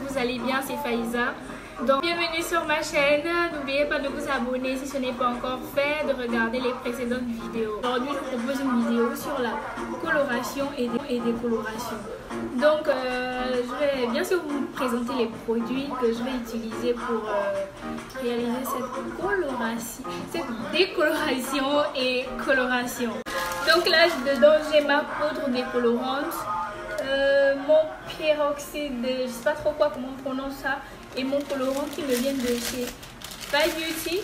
vous allez bien, c'est Faiza. Donc bienvenue sur ma chaîne, n'oubliez pas de vous abonner si ce n'est pas encore fait, de regarder les précédentes vidéos. Aujourd'hui je vous propose une vidéo sur la coloration et décoloration. Donc je vais bien sûr vous présenter les produits que je vais utiliser pour réaliser cette coloration, cette décoloration et coloration. Donc là dedans j'ai ma poudre décolorante, mon peroxyde, je sais pas trop comment on prononce ça, et mon colorant qui me viennent de chez Bye Beauty.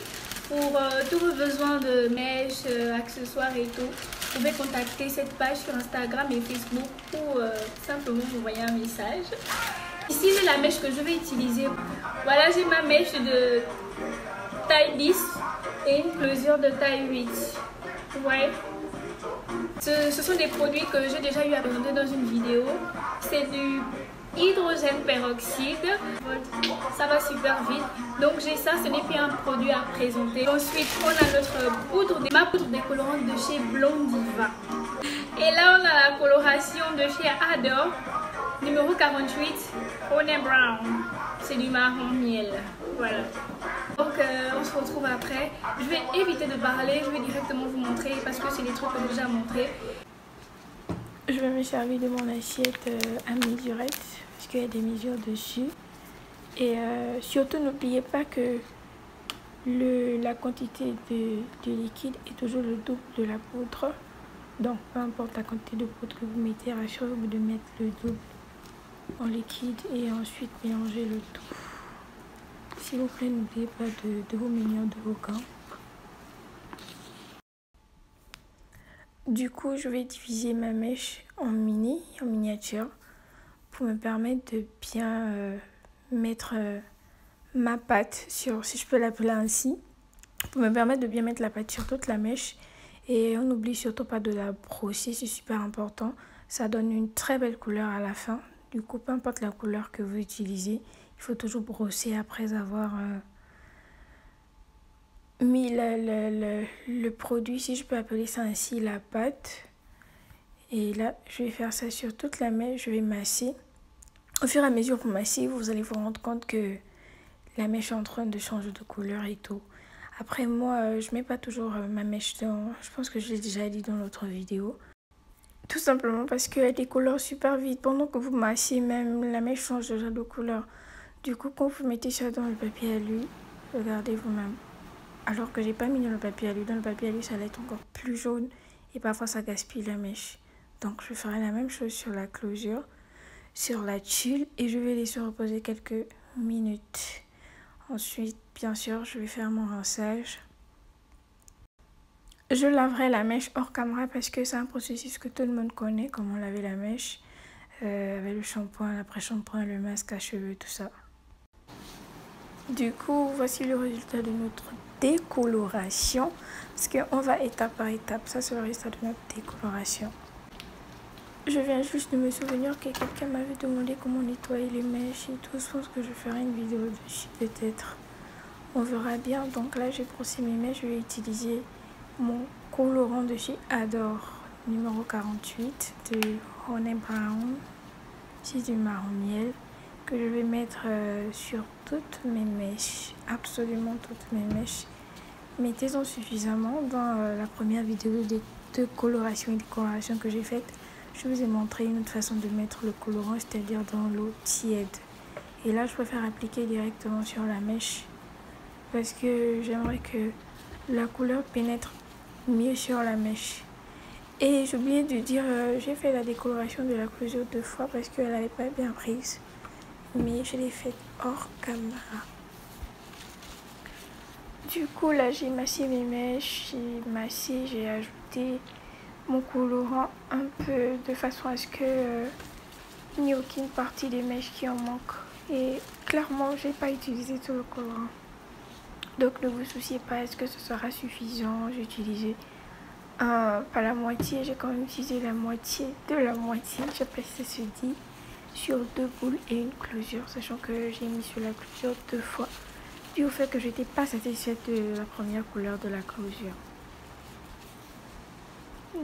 Pour tous vos besoins de mèches, accessoires et tout, vous pouvez contacter cette page sur Instagram et Facebook ou simplement m'envoyer un message. Ici j'ai la mèche que je vais utiliser. Voilà, j'ai ma mèche de taille 10 et une closure de taille 8. Ouais. Ce sont des produits que j'ai déjà eu à présenter dans une vidéo. C'est du hydrogène peroxyde. Ça va super vite. Donc j'ai ça, ce n'est plus un produit à présenter. Ensuite, on a notre ma poudre décolorante de chez Blondiva. Et là, on a la coloration de chez Adore, numéro 48, Honey Brown. C'est du marron miel. Voilà. Donc on se retrouve après. Je vais éviter de parler, je vais directement vous montrer parce que c'est des trucs que j'ai déjà montré. Je vais me servir de mon assiette à mesurette parce qu'il y a des mesures dessus. Et surtout n'oubliez pas que la quantité de liquide est toujours le double de la poudre. Donc peu importe la quantité de poudre que vous mettez, rassurez-vous de mettre le double en liquide et ensuite mélanger le tout. S'il vous plaît, n'oubliez pas de vous munir de vos gants. Du coup, je vais diviser ma mèche en miniature, pour me permettre de bien mettre ma pâte sur, si je peux l'appeler ainsi, pour me permettre de bien mettre la pâte sur toute la mèche. Et on n'oublie surtout pas de la brosser, c'est super important. Ça donne une très belle couleur à la fin. Du coup, peu importe la couleur que vous utilisez, il faut toujours brosser après avoir mis le produit, si je peux appeler ça ainsi, la pâte. Et là, je vais faire ça sur toute la mèche, je vais masser. Au fur et à mesure que vous massez, vous allez vous rendre compte que la mèche est en train de changer de couleur et tout. Après, moi, je mets pas toujours ma mèche dans... Je pense que je l'ai déjà dit dans l'autre vidéo. Tout simplement parce qu'elle décolore super vite. Pendant que vous massez, même la mèche change déjà de couleur. Du coup, quand vous mettez ça dans le papier alu, regardez vous-même. Alors que j'ai pas mis dans le papier alu. Dans le papier alu, ça allait être encore plus jaune. Et parfois, ça gaspille la mèche. Donc, je ferai la même chose sur la closure, sur la tuile. Et je vais laisser reposer quelques minutes. Ensuite, bien sûr, je vais faire mon rinçage. Je laverai la mèche hors caméra parce que c'est un processus que tout le monde connaît, comment laver la mèche. Avec le shampoing, l'après-shampoing, le masque à cheveux, tout ça. Du coup, voici le résultat de notre décoloration. Parce qu'on va étape par étape. Ça, c'est le résultat de notre décoloration. Je viens juste de me souvenir que quelqu'un m'avait demandé comment nettoyer les mèches et tout. Je pense que je ferai une vidéo dessus peut-être. On verra bien. Donc là, j'ai brossé mes mèches. Je vais utiliser mon colorant de chez Adore, numéro 48 de Honey Brown. C'est du marron miel que je vais mettre sur toutes mes mèches. Absolument toutes mes mèches. Mettez-en suffisamment. Dans la première vidéo de coloration et décoration que j'ai faite, je vous ai montré une autre façon de mettre le colorant, c'est-à-dire dans l'eau tiède. Et là, je préfère appliquer directement sur la mèche parce que j'aimerais que la couleur pénètre mieux sur la mèche. Et j'ai oublié de dire, j'ai fait la décoloration de la closure 2 fois parce qu'elle n'avait pas bien prise. Mais je l'ai faite hors caméra. Du coup, là, j'ai massé mes mèches, j'ai ajouté mon colorant un peu de façon à ce que il n'y ait aucune partie des mèches qui en manque. Et clairement, j'ai pas utilisé tout le colorant. Donc ne vous souciez pas, est-ce que ce sera suffisant? J'ai utilisé pas la moitié, j'ai quand même utilisé la moitié de la moitié, je sais pas si ça se dit, sur 2 boules et une closure, sachant que j'ai mis sur la closure 2 fois, dû au fait que j'étais pas satisfaite de la première couleur de la closure.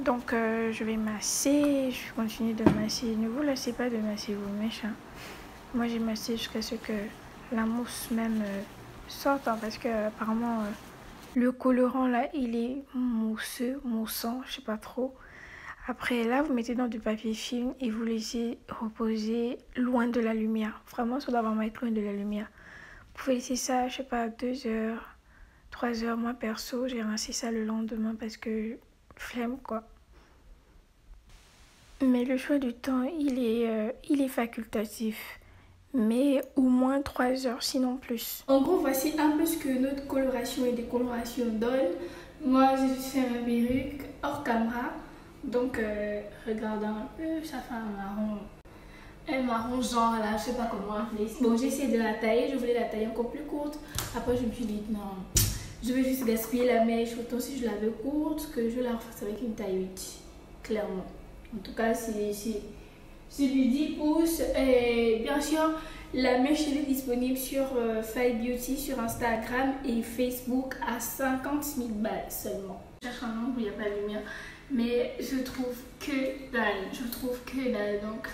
Donc je vais masser, je continue de masser, ne vous lassez pas de masser vos mèches, hein. Moi j'ai massé jusqu'à ce que la mousse même sorte, hein, parce que apparemment le colorant là il est mousseux, moussant, je sais pas trop. Après là vous mettez dans du papier film et vous laissez reposer loin de la lumière. Vraiment ça doit vraiment être loin de la lumière. Vous pouvez laisser ça, je sais pas, 2 heures, 3 heures. Moi perso j'ai rincé ça le lendemain parce que flemme quoi. Mais le choix du temps il est facultatif. Mais au moins 3 heures, sinon plus. En gros, voici un peu ce que notre coloration et décoloration donne. Moi, j'ai juste fait ma perruque hors caméra. Donc, regardez un peu, ça fait un marron genre là, je sais pas comment appeler. Bon, j'ai essayé de la tailler, je voulais la tailler encore plus courte. Après, je me suis dit non, je vais juste gaspiller la mèche, autant si je l'avais courte que je la refasse avec une taille 8, clairement. En tout cas, c'est du 10 pouces et bien sûr la mèche elle est disponible sur Fight Beauty sur Instagram et Facebook à 50 000 balles seulement. Je cherche un nombre où il n'y a pas de lumière mais je trouve que dalle, donc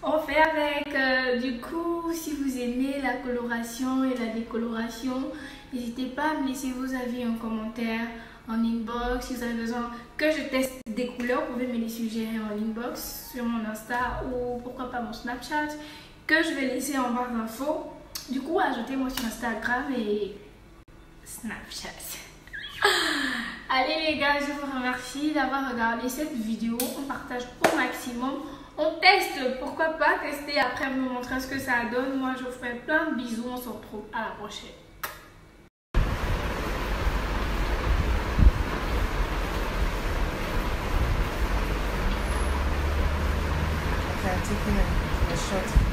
on fait avec. Du coup, si vous aimez la coloration et la décoloration, n'hésitez pas à me laisser vos avis en commentaire, en inbox. Si vous avez besoin que je teste des couleurs, vous pouvez me les suggérer en inbox sur mon Insta ou pourquoi pas mon Snapchat que je vais laisser en barre d'infos. Du coup, ajoutez-moi sur Instagram et Snapchat. Allez les gars, je vous remercie d'avoir regardé cette vidéo. On partage au maximum. On teste, pourquoi pas tester après vous montrer ce que ça donne. Moi, je vous fais plein de bisous. On se retrouve à la prochaine. Okay, I'm taking a shot.